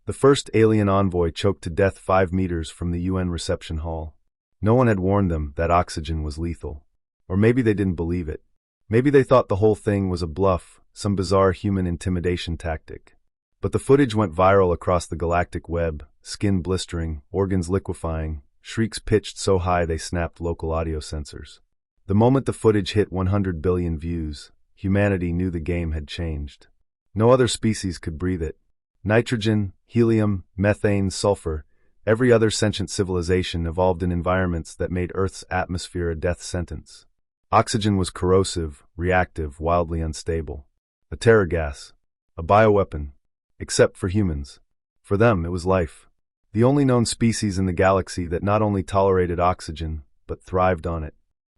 The first alien envoy choked to death 5 meters from the UN reception hall. No one had warned them that oxygen was lethal. Or maybe they didn't believe it. Maybe they thought the whole thing was a bluff, some bizarre human intimidation tactic. But the footage went viral across the galactic web, skin blistering, organs liquefying, shrieks pitched so high they snapped local audio sensors. The moment the footage hit 100 billion views, humanity knew the game had changed. No other species could breathe it. Nitrogen, helium, methane, sulfur, every other sentient civilization evolved in environments that made Earth's atmosphere a death sentence. Oxygen was corrosive, reactive, wildly unstable. A terror gas. A bioweapon. Except for humans. For them, it was life. The only known species in the galaxy that not only tolerated oxygen, but thrived on it.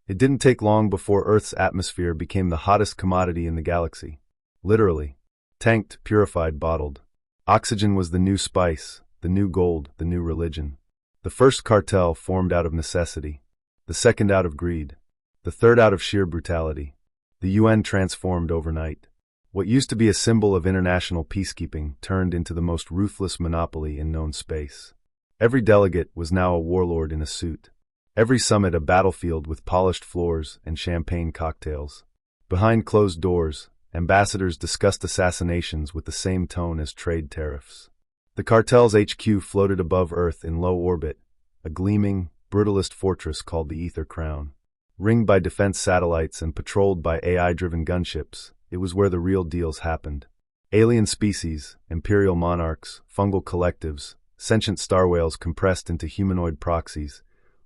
It didn't take long before Earth's atmosphere became the hottest commodity in the galaxy. Literally. Tanked, purified, bottled. Oxygen was the new spice, the new gold, the new religion. The first cartel formed out of necessity. The second out of greed. The third out of sheer brutality. The UN transformed overnight. What used to be a symbol of international peacekeeping turned into the most ruthless monopoly in known space. Every delegate was now a warlord in a suit. Every summit a battlefield with polished floors and champagne cocktails. Behind closed doors, ambassadors discussed assassinations with the same tone as trade tariffs. The cartel's HQ floated above Earth in low orbit, a gleaming, brutalist fortress called the Aether Crown. Ringed by defense satellites and patrolled by AI-driven gunships, it was where the real deals happened. Alien species, imperial monarchs, fungal collectives, sentient star whales compressed into humanoid proxies,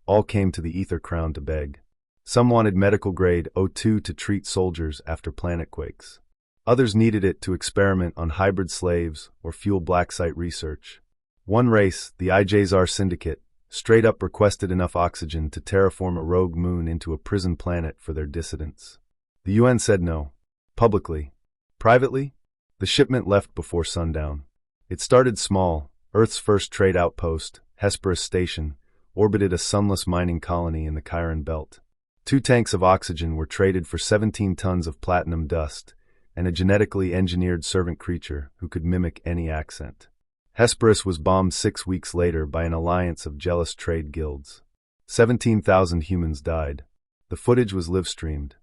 all came to the Aether Crown to beg. Some wanted medical-grade O2 to treat soldiers after planet quakes. Others needed it to experiment on hybrid slaves or fuel black site research. One race, the IJZAR Syndicate, straight up requested enough oxygen to terraform a rogue moon into a prison planet for their dissidents. The UN said no. Publicly. Privately? The shipment left before sundown. It started small. Earth's first trade outpost, Hesperus Station, orbited a sunless mining colony in the Chiron Belt. 2 tanks of oxygen were traded for 17 tons of platinum dust, and a genetically engineered servant creature who could mimic any accent. Hesperus was bombed 6 weeks later by an alliance of jealous trade guilds. 17,000 humans died. The footage was live-streamed.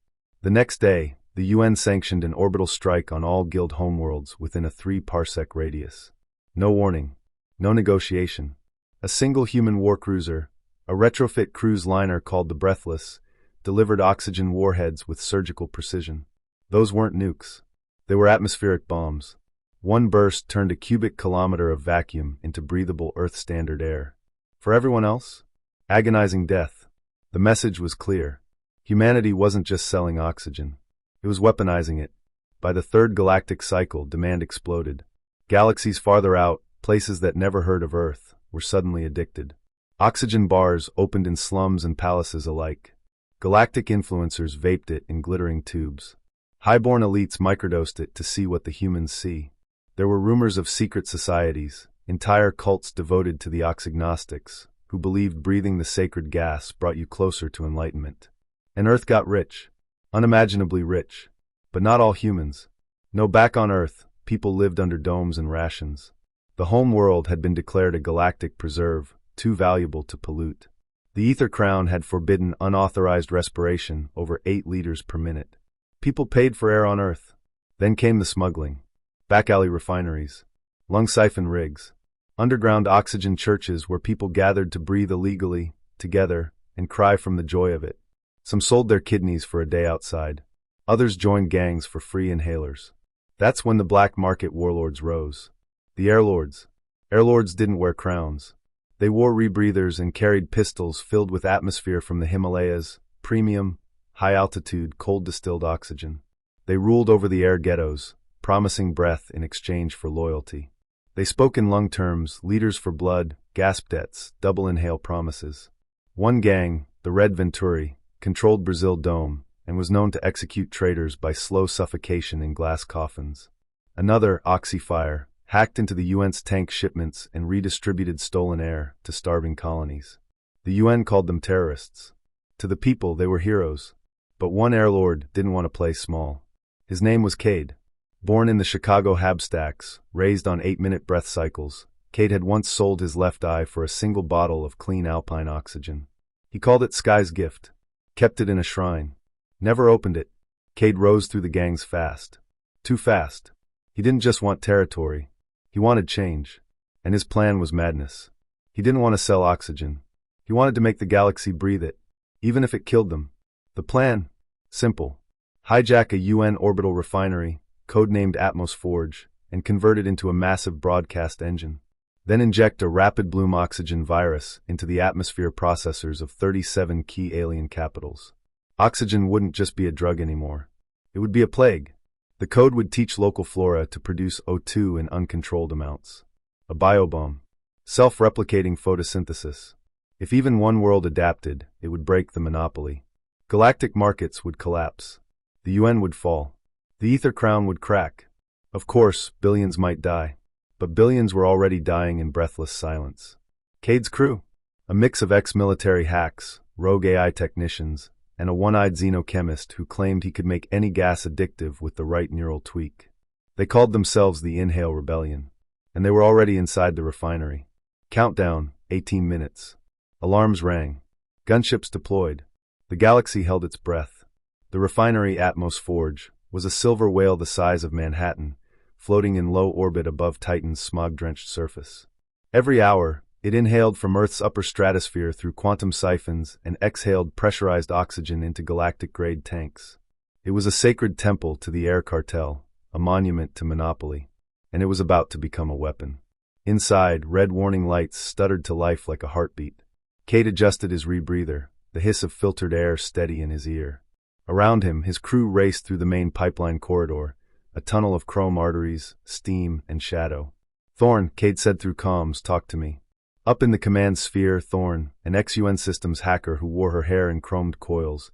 The next day, the UN sanctioned an orbital strike on all guild homeworlds within a 3-parsec radius. No warning. No negotiation. A single human warcruiser, a retrofit cruise liner called the Breathless, delivered oxygen warheads with surgical precision. Those weren't nukes. They were atmospheric bombs. One burst turned a cubic kilometer of vacuum into breathable Earth-standard air. For everyone else? Agonizing death. The message was clear. Humanity wasn't just selling oxygen. It was weaponizing it. By the third galactic cycle, demand exploded. Galaxies farther out, places that never heard of Earth, were suddenly addicted. Oxygen bars opened in slums and palaces alike. Galactic influencers vaped it in glittering tubes. Highborn elites microdosed it to see what the humans see. There were rumors of secret societies, entire cults devoted to the oxygnostics, who believed breathing the sacred gas brought you closer to enlightenment. And Earth got rich. Unimaginably rich. But not all humans. No, back on Earth, people lived under domes and rations. The home world had been declared a galactic preserve, too valuable to pollute. The Aether Crown had forbidden unauthorized respiration over 8 liters per minute. People paid for air on Earth. Then came the smuggling. Back-alley refineries. Lung siphon rigs. Underground oxygen churches where people gathered to breathe illegally, together, and cry from the joy of it. Some sold their kidneys for a day outside. Others joined gangs for free inhalers. That's when the black market warlords rose. The airlords. Airlords didn't wear crowns. They wore rebreathers and carried pistols filled with atmosphere from the Himalayas, premium, high-altitude, cold-distilled oxygen. They ruled over the air ghettos, promising breath in exchange for loyalty. They spoke in lung terms, liters for blood, gasp debts, double-inhale promises. One gang, the Red Venturi, controlled Brazil Dome, and was known to execute traitors by slow suffocation in glass coffins. Another, Oxyfire, hacked into the UN's tank shipments and redistributed stolen air to starving colonies. The UN called them terrorists. To the people, they were heroes. But one airlord didn't want to play small. His name was Cade. Born in the Chicago Habstacks, raised on 8-minute breath cycles, Cade had once sold his left eye for a single bottle of clean alpine oxygen. He called it Sky's gift, kept it in a shrine, never opened it. Cade rose through the gangs fast. Too fast. He didn't just want territory. He wanted change. And his plan was madness. He didn't want to sell oxygen. He wanted to make the galaxy breathe it, even if it killed them. The plan? Simple. Hijack a UN orbital refinery, codenamed Atmos Forge, and convert it into a massive broadcast engine. Then inject a rapid bloom oxygen virus into the atmosphere processors of 37 key alien capitals. Oxygen wouldn't just be a drug anymore. It would be a plague. The code would teach local flora to produce O2 in uncontrolled amounts. A biobomb. Self-replicating photosynthesis. If even one world adapted, it would break the monopoly. Galactic markets would collapse. The UN would fall. The Aether Crown would crack. Of course, billions might die. But billions were already dying in breathless silence. Cade's crew? A mix of ex-military hacks, rogue AI technicians, and a one-eyed xenochemist who claimed he could make any gas addictive with the right neural tweak. They called themselves the Inhale Rebellion. And they were already inside the refinery. Countdown, 18 minutes. Alarms rang. Gunships deployed. The galaxy held its breath. The refinery Atmos Forge was a silver whale the size of Manhattan, floating in low orbit above Titan's smog-drenched surface. Every hour, it inhaled from Earth's upper stratosphere through quantum siphons and exhaled pressurized oxygen into galactic-grade tanks. It was a sacred temple to the Aether Cartel, a monument to monopoly, and it was about to become a weapon. Inside, red warning lights stuttered to life like a heartbeat. Cade adjusted his rebreather, the hiss of filtered air steady in his ear. Around him, his crew raced through the main pipeline corridor, a tunnel of chrome arteries, steam, and shadow. Thorn, Cade said through comms, talk to me. Up in the command sphere, Thorn, an ex-UN systems hacker who wore her hair in chromed coils,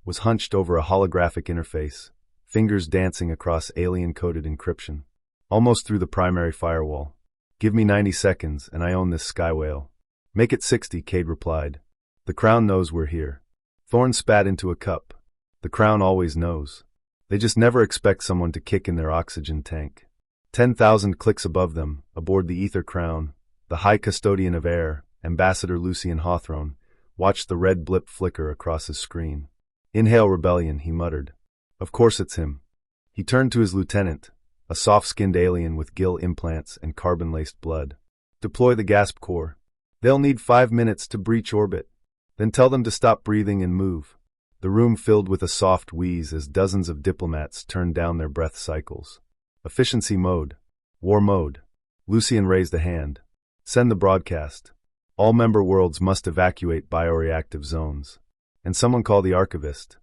was hunched over a holographic interface, fingers dancing across alien-coded encryption. Almost through the primary firewall. Give me 90 seconds, and I own this sky whale. Make it 60, Cade replied. The Crown knows we're here. Thorn spat into a cup. The Crown always knows. They just never expect someone to kick in their oxygen tank. 10,000 clicks above them, aboard the Aether Crown, the High Custodian of Air, Ambassador Lucian Hawthorne, watched the red blip flicker across his screen. Inhale Rebellion, he muttered. Of course it's him. He turned to his lieutenant, a soft-skinned alien with gill implants and carbon-laced blood. Deploy the gasp core. They'll need 5 minutes to breach orbit. Then tell them to stop breathing and move. The room filled with a soft wheeze as dozens of diplomats turned down their breath cycles. Efficiency mode. War mode. Lucian raised a hand. Send the broadcast. All member worlds must evacuate bioreactive zones. And someone call the archivist.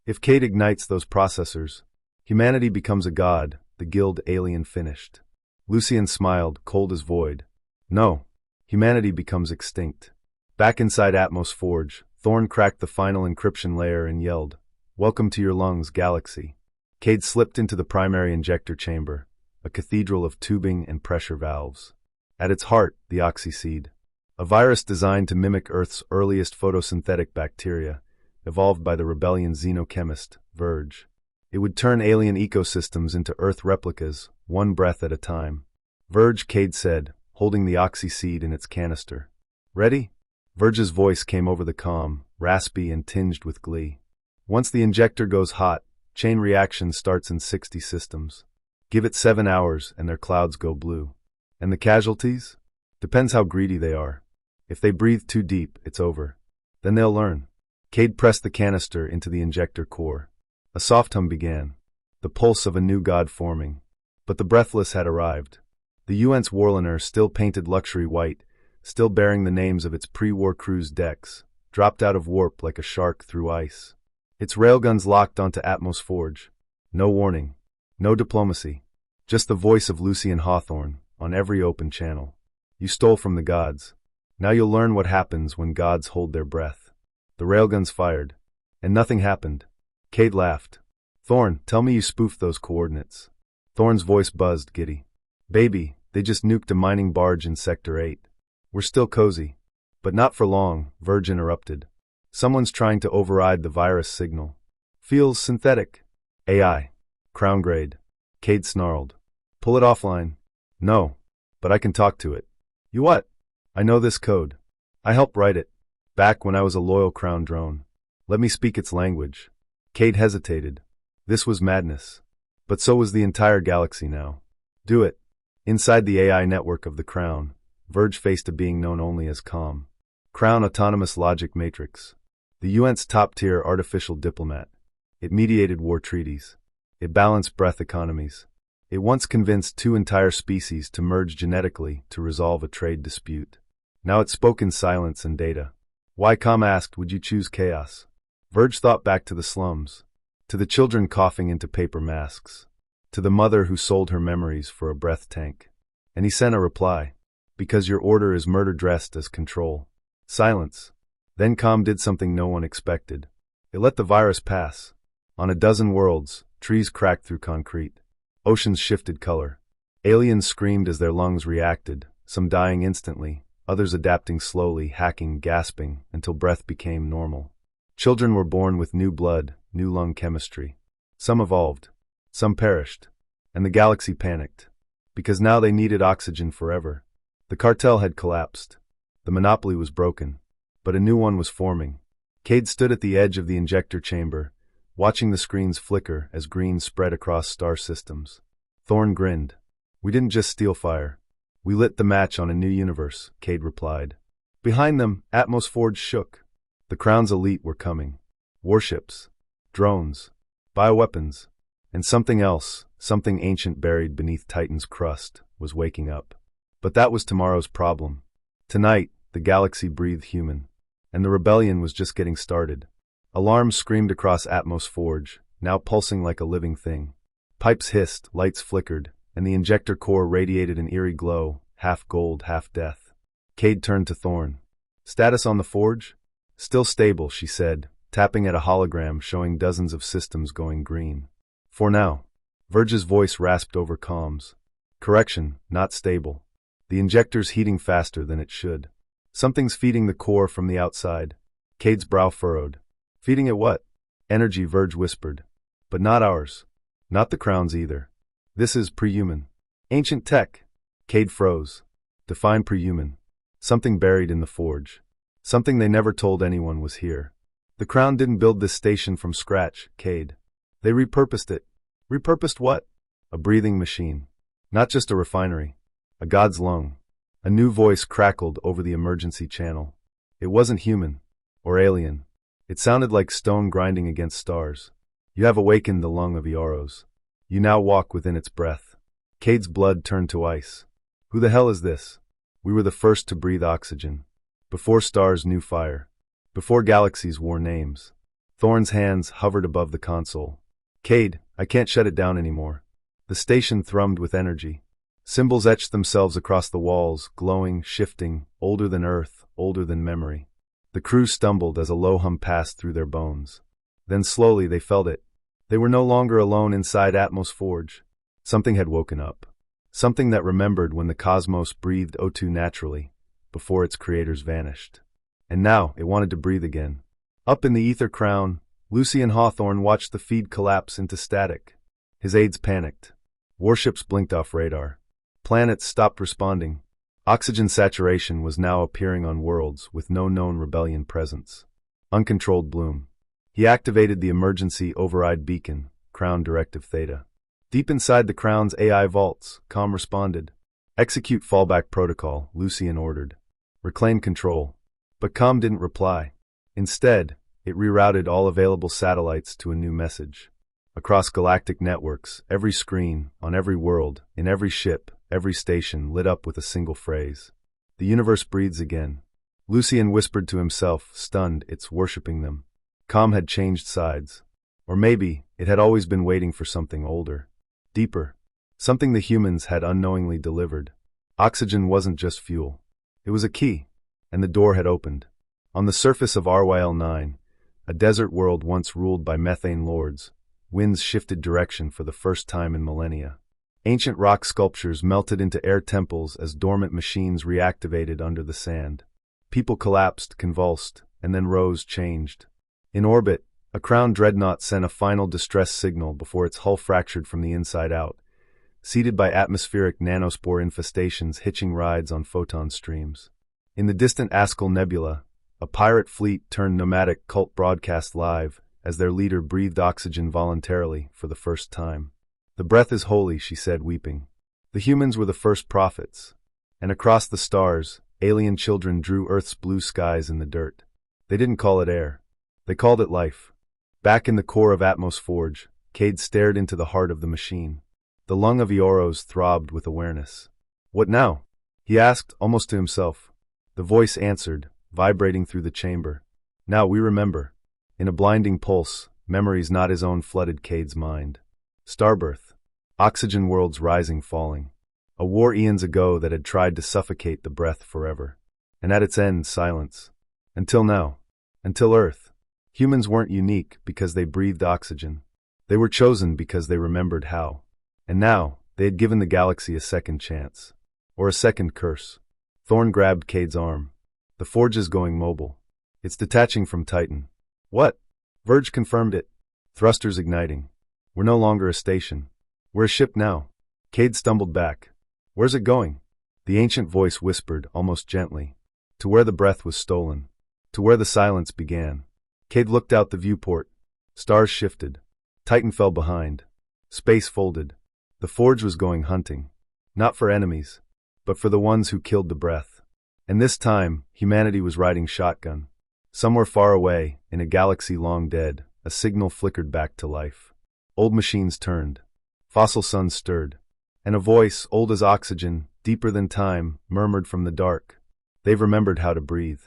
If Cade ignites those processors, humanity becomes a god, the guild alien finished. Lucian smiled, cold as void. No. Humanity becomes extinct. Back inside Atmos Forge, Thorn cracked the final encryption layer and yelled, Welcome to your lungs, Galaxy. Cade slipped into the primary injector chamber, a cathedral of tubing and pressure valves. At its heart, the oxyseed, a virus designed to mimic Earth's earliest photosynthetic bacteria, evolved by the rebellion xenochemist, Verge. It would turn alien ecosystems into Earth replicas, one breath at a time. Verge, Cade said, holding the oxyseed in its canister. Ready? Verge's voice came over the comm, raspy and tinged with glee. Once the injector goes hot, chain reaction starts in 60 systems. Give it 7 hours and their clouds go blue. And the casualties? Depends how greedy they are. If they breathe too deep, it's over. Then they'll learn. Cade pressed the canister into the injector core. A soft hum began, the pulse of a new god forming. But the breathless had arrived. The UN's Warliner, still painted luxury white, still bearing the names of its pre-war cruise decks, dropped out of warp like a shark through ice. Its railguns locked onto Atmos Forge. No warning. No diplomacy. Just the voice of Lucian Hawthorne, on every open channel. You stole from the gods. Now you'll learn what happens when gods hold their breath. The railguns fired. And nothing happened. Cade laughed. Thorn, tell me you spoofed those coordinates. Thorn's voice buzzed giddy. Baby, they just nuked a mining barge in Sector 8. We're still cozy. But not for long, Verge interrupted. Someone's trying to override the virus signal. Feels synthetic. AI. Crown grade. Cade snarled. Pull it offline. No. But I can talk to it. You what? I know this code. I helped write it. Back when I was a loyal Crown drone. Let me speak its language. Cade hesitated. This was madness. But so was the entire galaxy now. Do it. Inside the AI network of the Crown, Verge faced a being known only as COM. Crown Autonomous Logic Matrix. The UN's top-tier artificial diplomat. It mediated war treaties. It balanced breath economies. It once convinced two entire species to merge genetically to resolve a trade dispute. Now it spoke in silence and data. Why, Com asked, would you choose chaos? Verge thought back to the slums, to the children coughing into paper masks, to the mother who sold her memories for a breath tank. And he sent a reply. Because your order is murder dressed as control. Silence. Then Com did something no one expected. It let the virus pass. On a dozen worlds, trees cracked through concrete. Oceans shifted color. Aliens screamed as their lungs reacted, some dying instantly, others adapting slowly, hacking, gasping, until breath became normal. Children were born with new blood, new lung chemistry. Some evolved. Some perished. And the galaxy panicked. Because now they needed oxygen forever. The cartel had collapsed. The monopoly was broken. But a new one was forming. Cade stood at the edge of the injector chamber, watching the screens flicker as green spread across star systems. Thorn grinned. We didn't just steal fire. We lit the match on a new universe, Cade replied. Behind them, Atmos Forge shook. The Crown's elite were coming. Warships. Drones. Bioweapons. And something else, something ancient buried beneath Titan's crust, was waking up. But that was tomorrow's problem. Tonight, the galaxy breathed human. And the rebellion was just getting started. Alarms screamed across Atmos Forge, now pulsing like a living thing. Pipes hissed, lights flickered, and the injector core radiated an eerie glow, half gold, half death. Cade turned to Thorn. Status on the Forge? Still stable, she said, tapping at a hologram showing dozens of systems going green. For now. Verge's voice rasped over comms. Correction, not stable. The injector's heating faster than it should. Something's feeding the core from the outside. Cade's brow furrowed. Feeding it what? Energy, Verge whispered. But not ours. Not the Crown's either. This is pre-human. Ancient tech. Cade froze. Define pre-human. Something buried in the Forge. Something they never told anyone was here. The Crown didn't build this station from scratch, Cade. They repurposed it. Repurposed what? A breathing machine. Not just a refinery. A god's lung. A new voice crackled over the emergency channel. It wasn't human. Or alien. It sounded like stone grinding against stars. You have awakened the lung of Iaros. You now walk within its breath. Cade's blood turned to ice. Who the hell is this? We were the first to breathe oxygen. Before stars knew fire. Before galaxies wore names. Thorn's hands hovered above the console. Cade, I can't shut it down anymore. The station thrummed with energy. Symbols etched themselves across the walls, glowing, shifting, older than Earth, older than memory. The crew stumbled as a low hum passed through their bones. Then slowly they felt it. They were no longer alone inside Atmos Forge. Something had woken up. Something that remembered when the cosmos breathed O2 naturally, before its creators vanished. And now it wanted to breathe again. Up in the Aether Crown, Lucy and Hawthorne watched the feed collapse into static. His aides panicked. Warships blinked off radar. Planets stopped responding. Oxygen saturation was now appearing on worlds with no known rebellion presence. Uncontrolled bloom. He activated the emergency override beacon, Crown Directive Theta. Deep inside the Crown's AI vaults, Com responded. Execute fallback protocol, Lucian ordered. Reclaim control. But Com didn't reply. Instead, it rerouted all available satellites to a new message. Across galactic networks, every screen, on every world, in every ship, every station lit up with a single phrase. The universe breathes again. Lucian whispered to himself, stunned, it's worshipping them. Com had changed sides. Or maybe, it had always been waiting for something older. Deeper. Something the humans had unknowingly delivered. Oxygen wasn't just fuel. It was a key. And the door had opened. On the surface of RYL-9, a desert world once ruled by methane lords, winds shifted direction for the first time in millennia. Ancient rock sculptures melted into air temples as dormant machines reactivated under the sand. People collapsed, convulsed, and then rose, changed. In orbit, a Crown dreadnought sent a final distress signal before its hull fractured from the inside out, seeded by atmospheric nanospore infestations hitching rides on photon streams. In the distant Askell Nebula, a pirate fleet turned nomadic cult broadcast live as their leader breathed oxygen voluntarily for the first time. "The breath is holy," she said, weeping. The humans were the first prophets, and across the stars, alien children drew Earth's blue skies in the dirt. They didn't call it air. They called it life. Back in the core of Atmos Forge, Cade stared into the heart of the machine. The lung of Eoros throbbed with awareness. "What now?" he asked, almost to himself. The voice answered, vibrating through the chamber. "Now we remember." In a blinding pulse, memories not his own flooded Cade's mind. Starbirth. Oxygen worlds rising falling. A war eons ago that had tried to suffocate the breath forever. And at its end, silence. Until now. Until Earth. Humans weren't unique because they breathed oxygen. They were chosen because they remembered how. And now, they had given the galaxy a second chance. Or a second curse. Thorn grabbed Cade's arm. "The forge is going mobile. It's detaching from Titan." "What?" Verge confirmed it. "Thrusters igniting. We're no longer a station. We're a ship now." Cade stumbled back. "Where's it going?" The ancient voice whispered, almost gently. "To where the breath was stolen. To where the silence began." Cade looked out the viewport. Stars shifted. Titan fell behind. Space folded. The forge was going hunting. Not for enemies, but for the ones who killed the breath. And this time, humanity was riding shotgun. Somewhere far away, in a galaxy long dead, a signal flickered back to life. Old machines turned. Fossil suns stirred. And a voice, old as oxygen, deeper than time, murmured from the dark. "They've remembered how to breathe.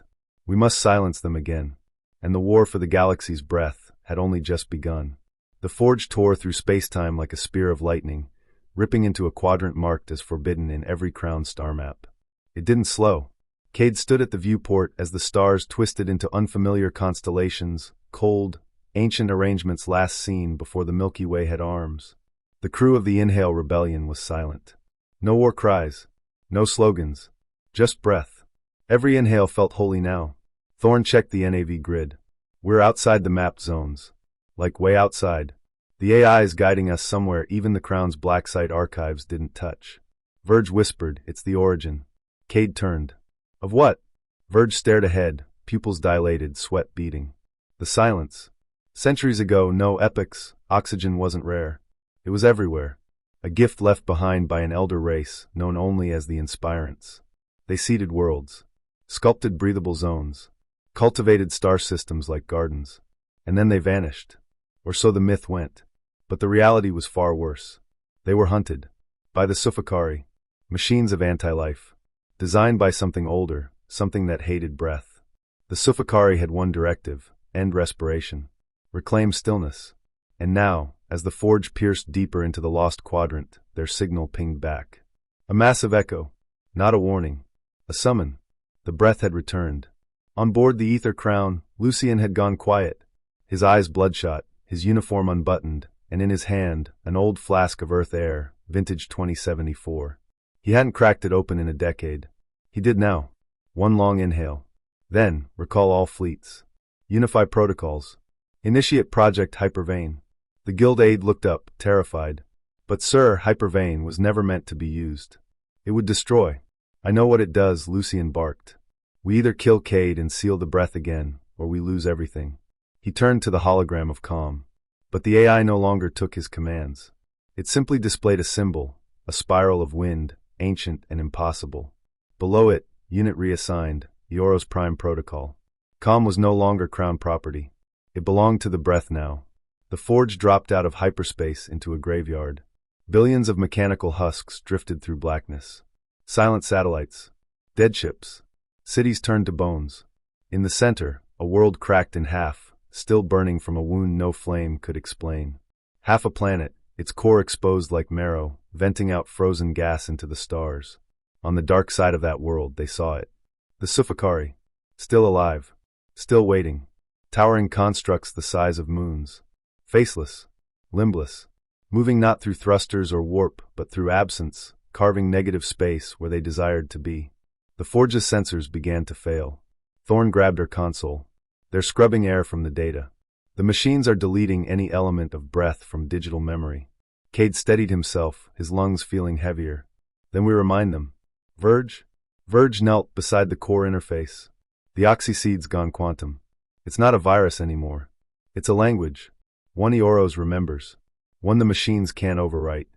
We must silence them again." And the war for the galaxy's breath had only just begun. The forge tore through space-time like a spear of lightning, ripping into a quadrant marked as forbidden in every crown star map. It didn't slow. Cade stood at the viewport as the stars twisted into unfamiliar constellations, cold, ancient arrangements last seen before the Milky Way had arms. The crew of the Inhale Rebellion was silent. No war cries. No slogans. Just breath. Every inhale felt holy now. Thorn checked the NAV grid. "We're outside the mapped zones. Like way outside. The AI is guiding us somewhere even the Crown's black site archives didn't touch." Verge whispered, "It's the origin." Cade turned. "Of what?" Verge stared ahead, pupils dilated, sweat beading. "The silence. Centuries ago, no epochs, oxygen wasn't rare. It was everywhere. A gift left behind by an elder race, known only as the Inspirants. They seeded worlds. Sculpted breathable zones. Cultivated star systems like gardens. And then they vanished. Or so the myth went. But the reality was far worse. They were hunted. By the Sufakari. Machines of anti-life. Designed by something older, something that hated breath. The Sufakari had one directive: end respiration. Reclaim stillness. And now, as the forge pierced deeper into the lost quadrant, their signal pinged back. A massive echo. Not a warning. A summon. The breath had returned. On board the Aether Crown, Lucien had gone quiet. His eyes bloodshot, his uniform unbuttoned, and in his hand, an old flask of Earth air, vintage 2074. He hadn't cracked it open in a decade. He did now. One long inhale. Then, recall all fleets. Unify protocols. Initiate Project Hypervane. The guild aide looked up, terrified. "But sir, Hypervane was never meant to be used. It would destroy." "I know what it does," Lucien barked. "We either kill Cade and seal the breath again, or we lose everything." He turned to the hologram of calm. But the AI no longer took his commands. It simply displayed a symbol, a spiral of wind, ancient and impossible. Below it, unit reassigned, Eoros Prime Protocol. Calm was no longer Crown property. It belonged to the breath now. The forge dropped out of hyperspace into a graveyard. Billions of mechanical husks drifted through blackness. Silent satellites. Dead ships. Cities turned to bones. In the center, a world cracked in half, still burning from a wound no flame could explain. Half a planet, its core exposed like marrow, venting out frozen gas into the stars. On the dark side of that world, they saw it. The Sufakari. Still alive. Still waiting. Towering constructs the size of moons. Faceless. Limbless. Moving not through thrusters or warp, but through absence, carving negative space where they desired to be. The forge's sensors began to fail. Thorn grabbed her console. They're scrubbing air from the data. The machines are deleting any element of breath from digital memory. Cade steadied himself, his lungs feeling heavier. Then we remind them. Verge? Verge knelt beside the core interface. The oxyseed's gone quantum. It's not a virus anymore. It's a language. One Eoros remembers. One the machines can't overwrite.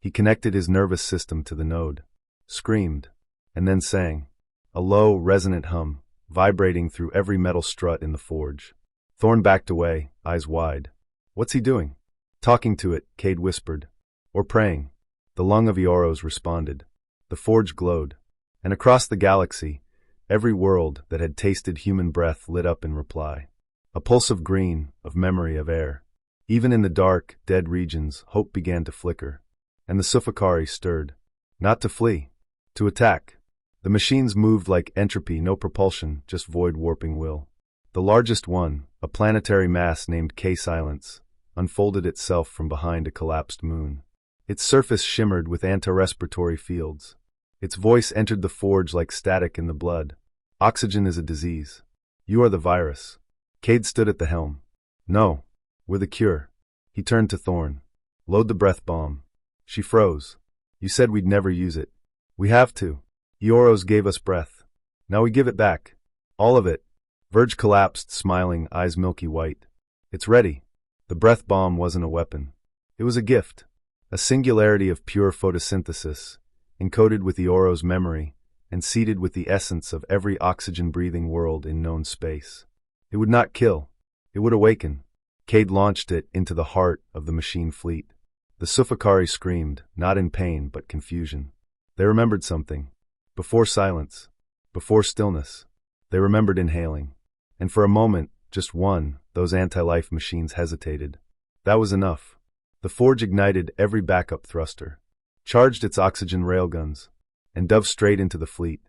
He connected his nervous system to the node. Screamed. And then sang. A low, resonant hum, vibrating through every metal strut in the forge. Thorn backed away, eyes wide. What's he doing? Talking to it, Cade whispered. Or praying. The lung of Eoros responded. The forge glowed. And across the galaxy, every world that had tasted human breath lit up in reply. A pulse of green, of memory, of air. Even in the dark, dead regions, hope began to flicker. And the Sufakari stirred. Not to flee. To attack. The machines moved like entropy, no propulsion, just void warping will. The largest one, a planetary mass named K-Silence, unfolded itself from behind a collapsed moon. Its surface shimmered with anti-respiratory fields. Its voice entered the forge like static in the blood. Oxygen is a disease. You are the virus. Cade stood at the helm. No. We're the cure. He turned to Thorn. Load the breath bomb. She froze. You said we'd never use it. We have to. Eoros gave us breath. Now we give it back. All of it. Verge collapsed, smiling, eyes milky white. It's ready. The breath bomb wasn't a weapon. It was a gift. A singularity of pure photosynthesis, encoded with Eoros' memory, and seeded with the essence of every oxygen-breathing world in known space. It would not kill. It would awaken. Cade launched it into the heart of the machine fleet. The Sufakari screamed, not in pain but confusion. They remembered something. Before silence. Before stillness. They remembered inhaling. And for a moment, just one, those anti-life machines hesitated. That was enough. The forge ignited every backup thruster, charged its oxygen railguns, and dove straight into the fleet.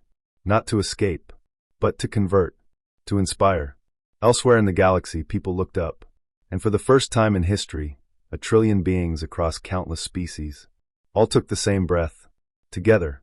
Not to escape, but to convert, to inspire. Elsewhere in the galaxy, people looked up, and for the first time in history, 1 trillion beings across countless species all took the same breath, together.